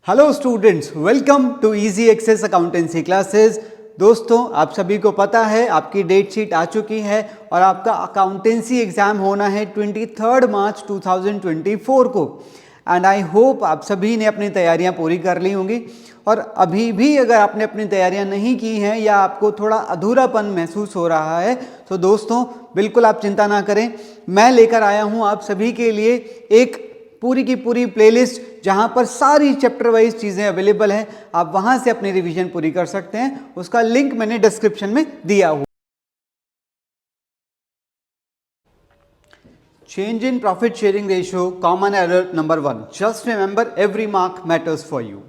Hello students, welcome to easy access accountancy classes. दोस्तों, आप सभी को पता है आपकी डेट शीट आ चुकी है और आपका अकाउंटेंसी एग्जाम होना है 23 मार्च 2024 को। एंड आई होप आप सभी ने अपनी तैयारियां पूरी कर ली होंगी। और अभी भी अगर आपने अपनी तैयारियां नहीं की हैं या आपको थोड़ा अधूरापन महसूस हो रहा है तो दोस्तों बिल्कुल आप चिंता ना करें। मैं लेकर आया हूं आप सभी के लिए एक पूरी की पूरी प्लेलिस्ट जहां पर सारी चैप्टर वाइज चीजें अवेलेबल हैं। आप वहां से अपनी रिवीजन पूरी कर सकते हैं। उसका लिंक मैंने डिस्क्रिप्शन में दिया हुआ। Change in profit sharing ratio, common error number 1। Just remember every mark matters for you.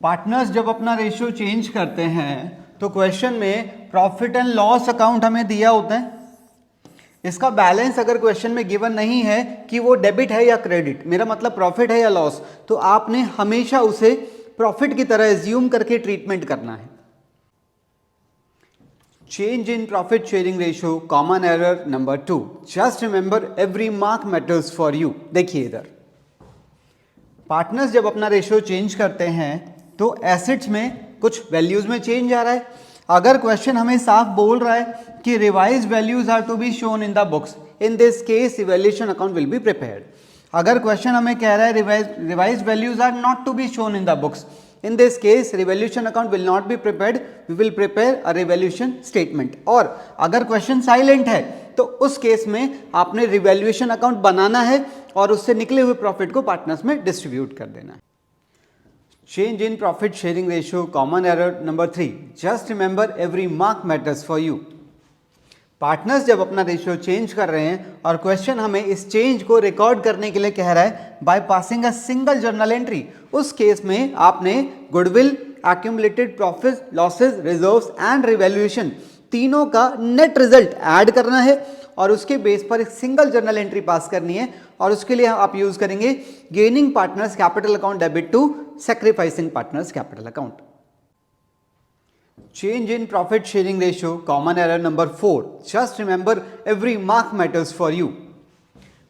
Partners जब अपना रेशियो चेंज करते हैं तो क्वेश्चन में प्रॉफिट एंड लॉस अकाउंट हमें दिया होता है। इसका बैलेंस अगर क्वेश्चन में गिवन नहीं है कि वो डेबिट है या क्रेडिट, मेरा मतलब प्रॉफिट है या लॉस, तो आपने हमेशा उसे प्रॉफिट की तरह एज्यूम करके ट्रीटमेंट करना है। Change in profit sharing ratio, common error number 2। Just remember every mark matters for you. देखिए इधर, पार्टनर्स जब अपना रेशियो चेंज करते हैं तो एसेट्स में कुछ वैल्यूज में चेंज आ रहा है। अगर क्वेश्चन हमें साफ बोल रहा है कि revise values are to be shown in the books, in this case evaluation account will be prepared. अगर क्वेश्चन हमें कह रहा है revise values are not to be shown in the books, in this case revaluation account will not be prepared, we will prepare a revaluation statement. और अगर question silent है तो उस केस में आपने रिवैल्यूएशन अकाउंट बनाना है और उससे निकले हुए प्रॉफिट को पार्टनर्स में डिस्ट्रीब्यूट कर देना है। Change in profit sharing ratio, common error number 3। Just remember every mark matters for you. Partners जब अपना रेशियो चेंज कर रहे हैं और क्वेश्चन हमें इस चेंज को रिकॉर्ड करने के लिए कह रहा है by passing a single journal entry, उस केस में आपने goodwill, accumulated profit, losses, reserves and revaluation तीनों का नेट रिजल्ट ऐड करना है और उसके बेस पर एक सिंगल जर्नल एंट्री पास करनी है। और उसके लिए आप यूज करेंगे gaining partners capital account debit to sacrificing partners capital account. Change in profit sharing ratio, common error number 4। Just remember every mark matters for you.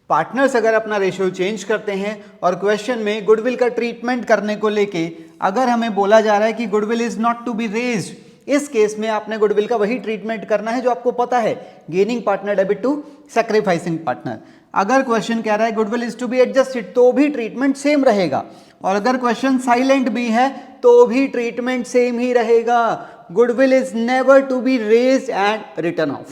Partners अगर अपना रेशियो चेंज करते हैं और क्वेश्चन में गुडविल का treatment करने को लेके अगर हमें बोला जा रहा है कि goodwill is not to be raised, इस केस में आपने गुडविल का वही ट्रीटमेंट करना है जो आपको पता है, gaining partner debit to sacrificing partner. अगर क्वेश्चन कह रहा है goodwill is to be adjusted तो भी ट्रीटमेंट सेम रहेगा। और अगर क्वेश्चन साइलेंट भी है तो भी ट्रीटमेंट सेम ही रहेगा। Goodwill is never to be raised and written of.